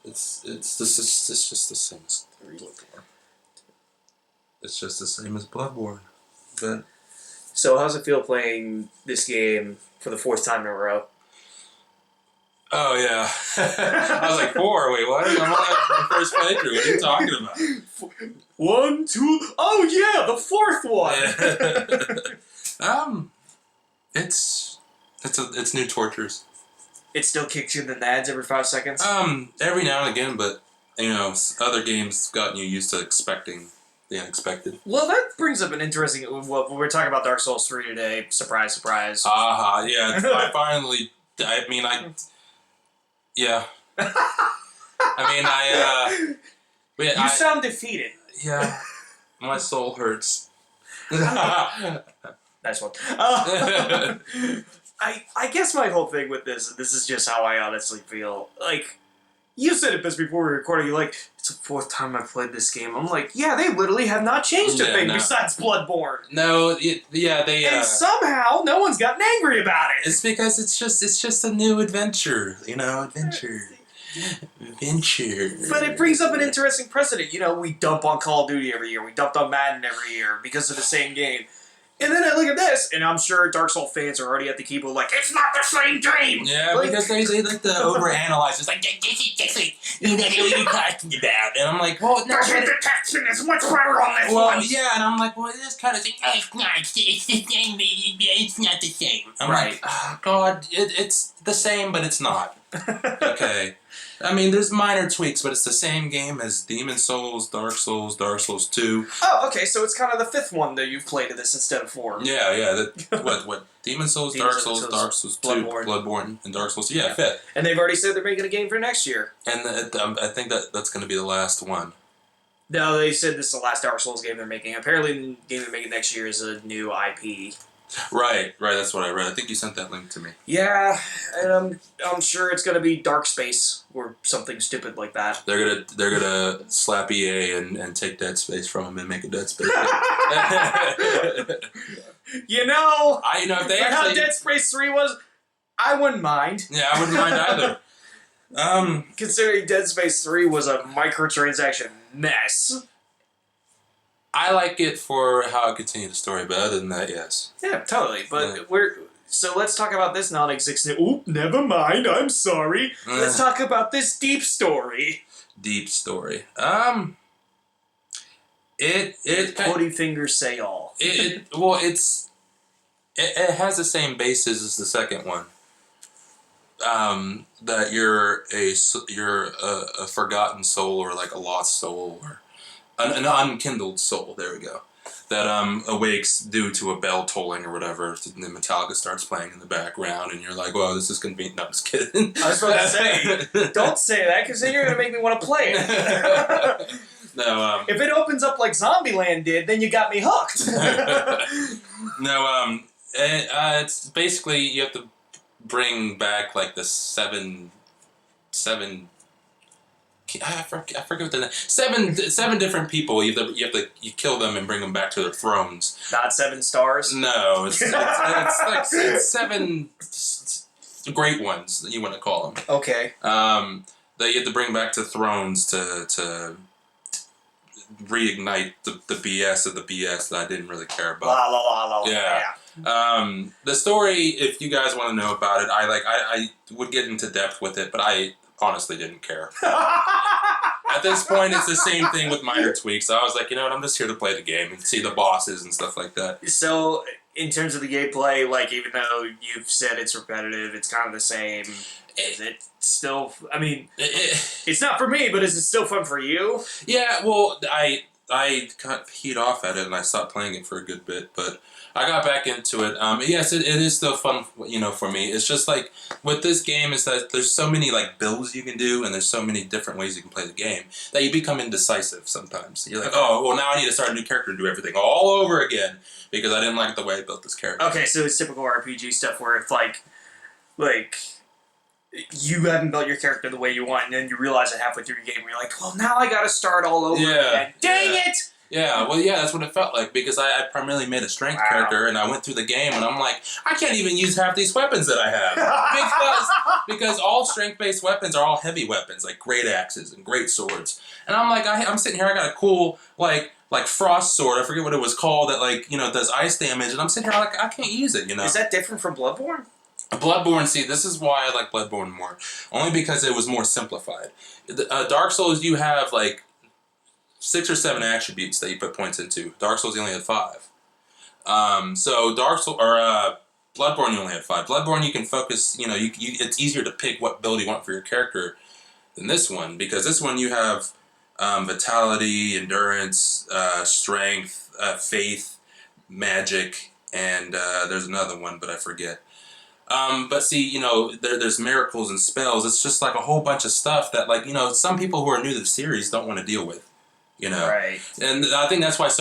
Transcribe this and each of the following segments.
It's just the same as Bloodborne. It's just the same as Bloodborne. But So how's it feel playing this game for the 4th time in a row? oh yeah, I was like 4. Wait, what? I'm on my first playthrough. What are you talking about? 1, 2. Oh yeah, the 4th one. It's new tortures. It still kicks you in the nads every 5 seconds. Every now and again, but other games gotten you used to expecting the unexpected. Well, that brings up an interesting. Well, we're talking about Dark Souls 3 today. Surprise, surprise. Yeah. I finally. Yeah. You sound defeated. Yeah. My soul hurts. Nice one. I guess my whole thing with this is just how I honestly feel. Like, you said it best before we were recording. You're like, it's the 4th time I played this game. I'm like, yeah, they literally have not changed a thing besides Bloodborne. No, they. And somehow no one's gotten angry about it. It's because it's just a new adventure. Adventure. But it brings up an interesting precedent. We dump on Call of Duty every year. We dumped on Madden every year because of the same game. And then I look at this, and I'm sure Dark Souls fans are already at the keyboard like, it's not the same game! Yeah, because they like to overanalyze. It's like, you know what you're talking about. And I'm like, well, no. The detection is much better on this one! Well, yeah, and I'm like, well, this kind of thing, it's not the same. It's not the same. I'm like, oh, God, it's the same, but it's not. Okay. I mean, there's minor tweaks, but it's the same game as Demon Souls, Dark Souls 2. Oh, okay, so it's kind of the 5th one that you've played of this instead of 4. Yeah. What? Demon Souls, Dark Souls 2, Bloodborne, and Dark Souls 2. Yeah, 5th. And they've already said they're making a game for next year. And I think that's going to be the last one. No, they said this is the last Dark Souls game they're making. Apparently, the game they're making next year is a new IP. Right. That's what I read. I think you sent that link to me. Yeah, and I'm sure it's gonna be Dark Space or something stupid like that. They're gonna slap EA and take Dead Space from them and make a Dead Space. If they how Dead Space 3 was, I wouldn't mind. Yeah, I wouldn't mind either. Considering Dead Space 3 was a microtransaction mess. I like it for how it continued the story, but other than that, yes. Yeah, totally. But so let's talk about this non-existent. Oop, never mind. I'm sorry. Let's talk about this deep story. Deep story. Putty fingers say all. It has the same basis as the second one. That you're a forgotten soul or like a lost soul or an unkindled soul. There we go. That awakes due to a bell tolling or whatever. And then Metallica starts playing in the background, and you're like, "Well, this is convenient." No, I'm just kidding. I was about to say, don't say that, because then you're gonna make me want to play it. No. If it opens up like Zombieland did, then you got me hooked. No. It's basically you have to bring back like the seven. I forget what the seven different people. You kill them and bring them back to their thrones. Not 7 stars. No, it's like 7 great ones that you want to call them. Okay. That you have to bring back to thrones to reignite the BS of the BS that I didn't really care about. La la la la. Yeah. The story, if you guys want to know about it, I would get into depth with it, but I honestly didn't care. At this point, it's the same thing with minor tweaks. I was like, you know what, I'm just here to play the game and see the bosses and stuff like that. So, in terms of the gameplay, like, even though you've said it's repetitive, it's kind of the same, is it still, I mean, it's not for me, but is it still fun for you? Yeah, well, I got peed off at it and I stopped playing it for a good bit, but I got back into it. Yes, it is still fun, for me. It's just like with this game is that there's so many like builds you can do and there's so many different ways you can play the game that you become indecisive sometimes. You're like, oh, well now I need to start a new character and do everything all over again because I didn't like the way I built this character. Okay, so it's typical RPG stuff where it's like you haven't built your character the way you want and then you realize it halfway through your game and you're like, well now I gotta start all over again. Dang it! Yeah, well, yeah, that's what it felt like because I primarily made a strength character, and I went through the game, and I'm like, I can't even use half these weapons that I have because all strength-based weapons are all heavy weapons, like great axes and great swords, and I'm like, I'm sitting here, I got a cool like frost sword, I forget what it was called, that like does ice damage, and I'm sitting here like I can't use it, Is that different from Bloodborne? Bloodborne, see, this is why I like Bloodborne more, only because it was more simplified. Dark Souls, you have like 6 or 7 attributes that you put points into. Dark Souls, you only had 5. So Dark Souls or Bloodborne, you only had 5. Bloodborne, you can focus. It's easier to pick what build you want for your character than this one because this one you have vitality, endurance, strength, faith, magic, and there's another one, but I forget. But see, there's miracles and spells. It's just like a whole bunch of stuff that, like, some people who are new to the series don't want to deal with. Right. And I think that's why there's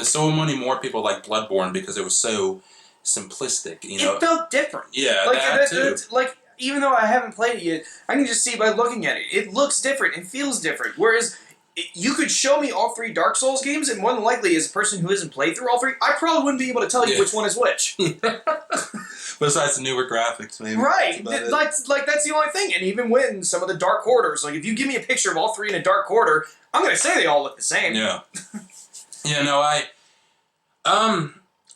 so many more people like Bloodborne because it was so simplistic. It felt different. Yeah, like that too. Like even though I haven't played it yet, I can just see by looking at it. It looks different. It feels different. Whereas you could show me all 3 Dark Souls games, and more than likely, as a person who hasn't played through all 3, I probably wouldn't be able to tell you which one is which. Besides the newer graphics, maybe. Right. That's the only thing. And even when some of the Dark Corridors, like if you give me a picture of all 3 in a Dark Corridor, I'm going to say they all look the same. Yeah. Yeah, no,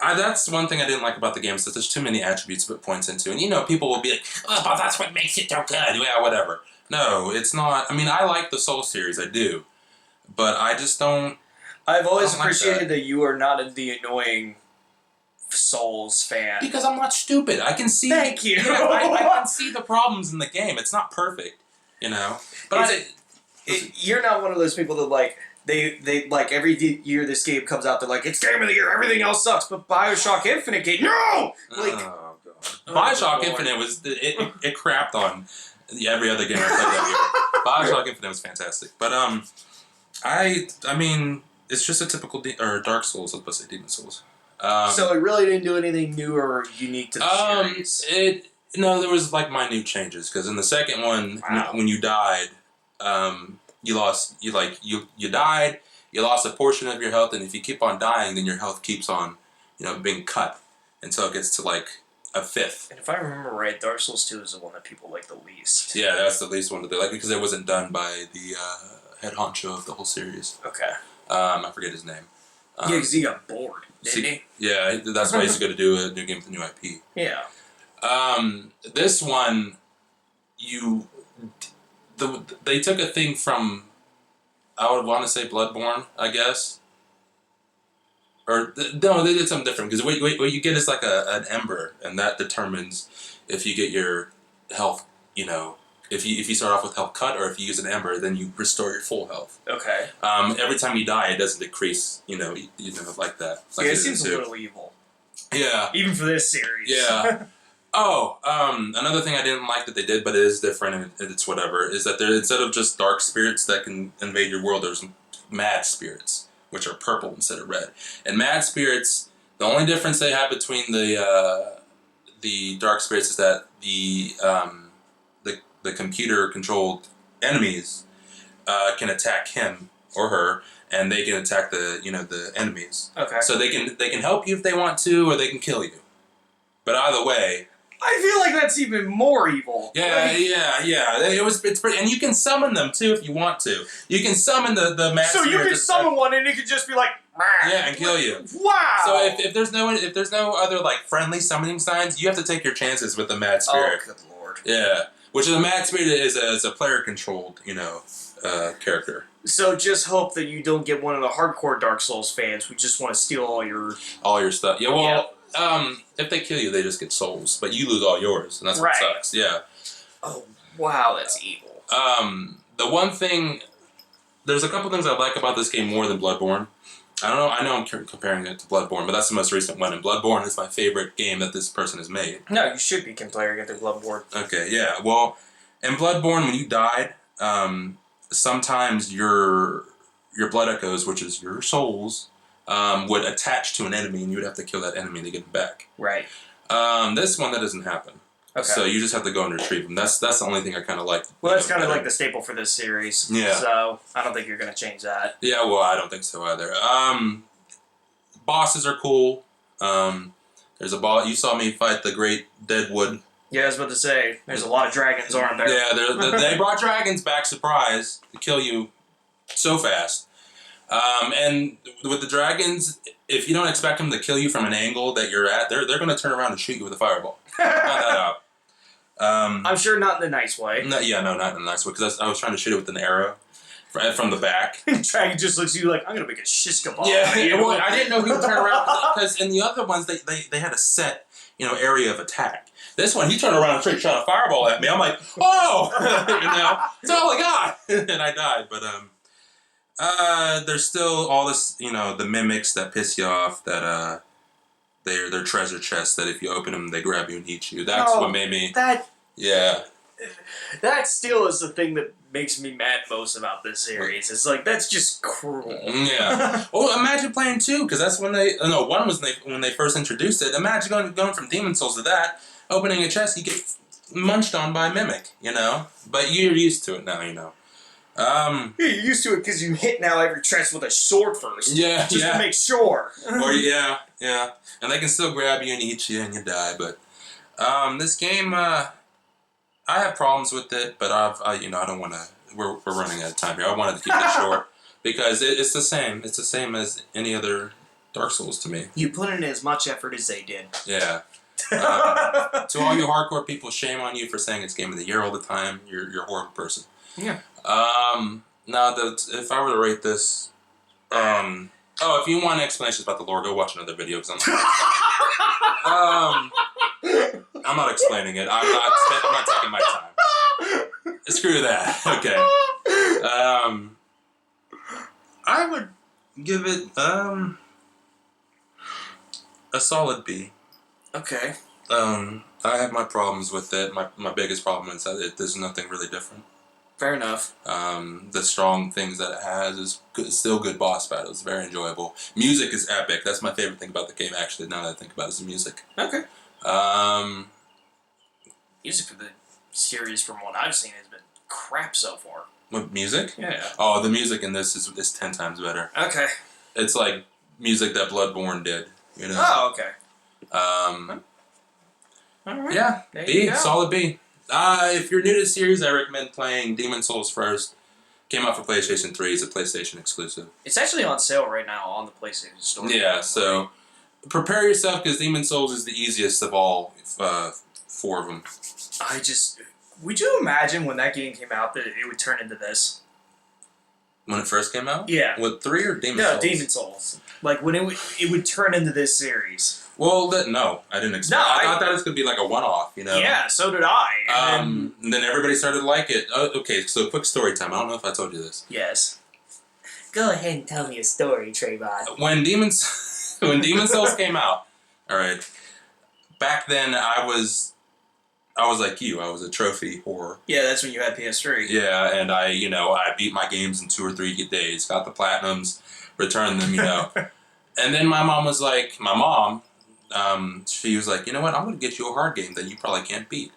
that's one thing I didn't like about the game, is that there's too many attributes to put points into. And people will be like, oh, but that's what makes it so good. Yeah, whatever. No, it's not. I mean, I like the Soul series, I do. But I just don't... I've always appreciated that you are not the annoying Souls fan. Because I'm not stupid. I can see... Thank you. Yeah, I can see the problems in the game. It's not perfect, But you're not one of those people that, like, they like, every year this game comes out, they're like, it's Game of the Year, everything else sucks, but Bioshock Infinite game, no! Like, oh, God. Bioshock Infinite was... It crapped on every other game I played that year. Bioshock Infinite was fantastic. But, I mean, it's just a typical Dark Souls. I was about to say Demon Souls. So it really didn't do anything new or unique to the series. No, there was like minute changes because in the second one, when you died, you died. You lost a portion of your health, and if you keep on dying, then your health keeps on, being cut until it gets to like a fifth. And if I remember right, Dark Souls 2 is the one that people like the least. Yeah, that's the least one that they like because it wasn't done by the head honcho of the whole series. Okay. I forget his name. Yeah, because he got bored, didn't he? Yeah, that's why he's going to do a new game with a new IP. Yeah. This one, they took a thing from, I would want to say Bloodborne, I guess. Or, no, they did something different, because what you get is like an ember, and that determines if you get your health, if you start off with health cut, or if you use an ember, then you restore your full health. Okay. Every time you die, it doesn't decrease, like that. Like yeah, it seems a little evil. Yeah. Even for this series. Yeah. Oh, another thing I didn't like that they did, but it is different and it's whatever, is that there, instead of just dark spirits that can invade your world, there's mad spirits, which are purple instead of red. And mad spirits, the only difference they have between the dark spirits is that the computer-controlled enemies can attack him or her, and they can attack the enemies. Okay. So they can help you if they want to, or they can kill you. But either way, I feel like that's even more evil. yeah. It's pretty, and you can summon them too if you want to. You can summon the mad. So you can summon one, and it could just be like, yeah, and kill you. Wow. So if there's no other like friendly summoning signs, you have to take your chances with the mad spirit. Oh, good lord. Yeah, which is a mad spirit is a player controlled character. So just hope that you don't get one of the hardcore Dark Souls fans who just want to steal all your stuff. Yeah, well, if they kill you, they just get souls, but you lose all yours, and that's what sucks. Yeah. Oh wow, that's evil. The one thing, there's a couple things I like about this game more than Bloodborne. I know I'm comparing it to Bloodborne, but that's the most recent one, and Bloodborne is my favorite game that this person has made. No, you should be comparing it to Bloodborne. Okay, yeah. Well, in Bloodborne, when you died, sometimes your blood echoes, which is your souls, would attach to an enemy, and you would have to kill that enemy to get it back. Right. This one, that doesn't happen. Okay. So you just have to go and retrieve them. That's the only thing I kind of like. Well, that's kind of like the staple for this series. Yeah. So I don't think you're going to change that. Yeah, well, I don't think so either. Bosses are cool. There's a boss. You saw me fight the Great Deadwood. Yeah, I was about to say, there's a lot of dragons, aren't there? Yeah, they brought dragons back, surprise, to kill you so fast. And with the dragons, if you don't expect them to kill you from an angle that you're at, they're going to turn around and shoot you with a fireball. Find that out. I'm sure not in the nice way. Not in a nice way, because I was trying to shoot it with an arrow from the back. Dragon just looks at you like, I'm going to make a shish kebab. Yeah, well, I didn't know he would turn around, because in the other ones, they had a set, area of attack. This one, he turned around and straight shot a fireball at me. I'm like, oh! That's all I got! And I died, but, there's still all this, the mimics that piss you off, that, they're treasure chests, that if you open them, they grab you and eat you. That's what made me... Yeah. That still is the thing that makes me mad most about this series. It's like, that's just cruel. Yeah. Well, imagine playing 2, because that's when one was when they first introduced it. Imagine going from Demon Souls to that, opening a chest, you get munched on by a mimic, But you're used to it now, You're used to it because you hit now every chest with a sword first. Yeah, just to make sure. Or yeah. And they can still grab you and eat you and you die, but this game, I have problems with it, but I don't want to. We're running out of time here. I wanted to keep it short because it's the same. It's the same as any other Dark Souls to me. You put in as much effort as they did. Yeah. To all you hardcore people, shame on you for saying it's Game of the Year all the time. You're a horrible person. Yeah. Now, if I were to rate this, if you want explanations about the lore, go watch another video because I'm not explaining it. I'm not taking my time. Screw that. Okay. I would give it a solid B. Okay. I have my problems with it. My biggest problem is that there's nothing really different. Fair enough. The strong things that it has is still good boss battles. Very enjoyable. Music is epic. That's my favorite thing about the game, actually, now that I think about it, is the music. Okay. Music for the series, from what I've seen, has been crap so far. What, music? Yeah. Oh, the music in this is 10 times better. Okay. It's like music that Bloodborne did, Oh, okay. All right. Yeah, B, solid B. If you're new to the series, I recommend playing Demon Souls first. Came out for PlayStation 3. It's a PlayStation exclusive. It's actually on sale right now on the PlayStation Store. Yeah, so prepare yourself because Demon Souls is the easiest of all 4 of them. Would you imagine when that game came out that it would turn into this? When it first came out? Yeah. With 3 or Demon Souls? No, Demon Souls. Like when it would turn into this series. Well, no, I didn't expect. I thought that was gonna be like a one-off, Yeah, so did I. And then everybody started to like it. Okay, so quick story time. I don't know if I told you this. Yes. Go ahead and tell me a story, Trevon. When Demon Souls came out, all right. Back then, I was like you. I was a trophy whore. Yeah, that's when you had PS3. Yeah, and I beat my games in 2 or 3 days. Got the platinums, returned them, And then my mom was like, she was like, you know what? I'm going to get you a hard game that you probably can't beat.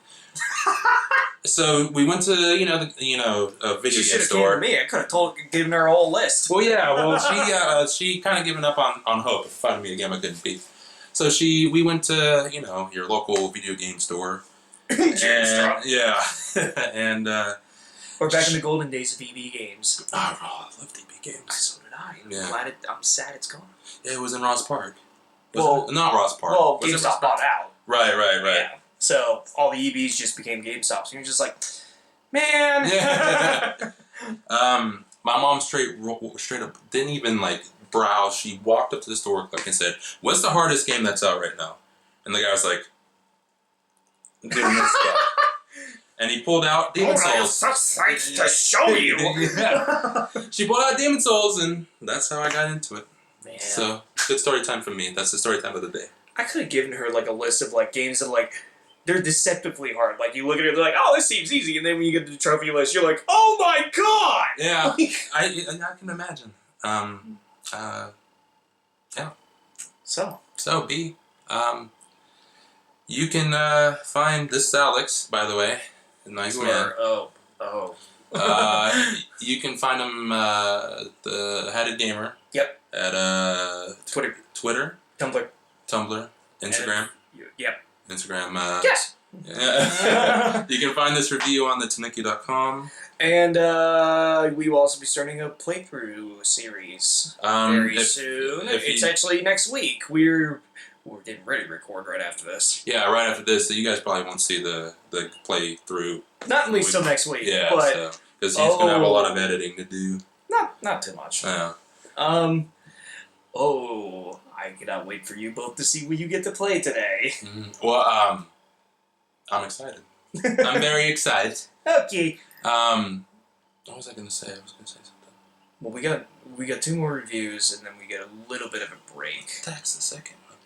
So we went to a video game She should have store. came to me. I could have given her a whole list. Well, yeah. Well, she kind of given up on hope of finding me a game I couldn't beat. So we went to your local video game store. Yeah, and we're back in the golden days of EB games. Oh, I loved EB games. So did I. Yeah. I'm sad it's gone. Yeah, it was in Ross Park. Not Ross Park. Well, GameStop bought out. Right. Yeah. So all the EBs just became GameStops, and you're just like, man. Yeah. My mom straight up didn't even browse. She walked up to the store and said, "What's the hardest game that's out right now?" And the guy was like, "Doing this stuff." And he pulled out Demon Souls. Such sights to show you. Yeah. She pulled out Demon Souls, and that's how I got into it. Man. So good story time for me. That's the story time of the day. I could have given her a list of games that they're deceptively hard. You look at it, they're like, oh, this seems easy, and then when you get to the trophy list, you're like, oh my god! Yeah, I can imagine. Yeah. So B. You can find this is Alex, by the way, a nice man. You can find him the Hatted Gamer. Yep. At Twitter, Tumblr, Instagram. Yep. Instagram. Yes. You can find this review on the Tanooki.com. And we will also be starting a playthrough series very soon. It's actually next week. We're getting ready to record right after this. Yeah, right after this. So you guys probably won't see the playthrough. Not at least till next week. Yeah, but because he's gonna have a lot of editing to do. Not too much. Yeah. I cannot wait for you both to see what you get to play today. Mm-hmm. Well, I'm excited. I'm very excited. Okay. What was I gonna say? I was gonna say something. Well, we got 2 more reviews, and then we get a little bit of a break. That's the second one.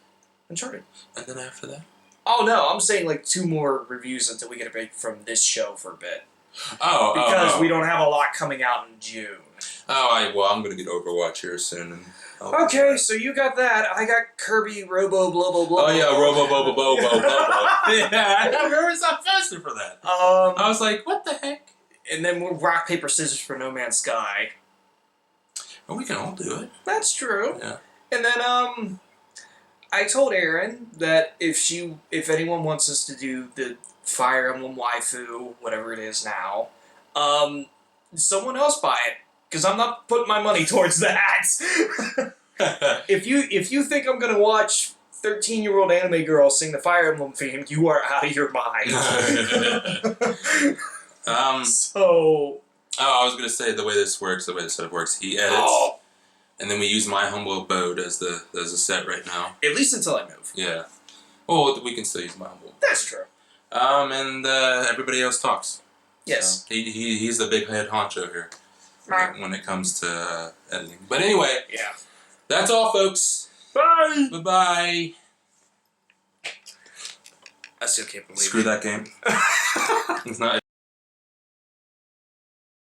Uncharted. And then after that? Oh no, I'm saying like 2 more reviews until we get a break from this show for a bit. Because we don't have a lot coming out in June. I'm gonna get Overwatch here soon. And okay, so you got that. I got Kirby Robo Blah Blah Blah. Oh yeah, Robo Bobo Bobo Bobo. Yeah, I never stopped faster for that. I was like, what the heck? And then we're rock paper scissors for No Man's Sky. Well, we can all do it. That's true. Yeah. And then I told Erin that if anyone wants us to do the Fire Emblem waifu, whatever it is now, someone else buy it, because I'm not putting my money towards that. If you think I'm gonna watch 13-year-old anime girls sing the Fire Emblem theme, you are out of your mind. I was gonna say the way this setup works, he edits, and then we use my humble abode as a set right now. At least until I move. Yeah. Well, we can still use my humble. That's true. And everybody else talks. Yes. So he's the big head honcho here when it comes to editing. But anyway, yeah. That's all, folks. Bye. Bye-bye. I still can't believe Screw that game. It's not.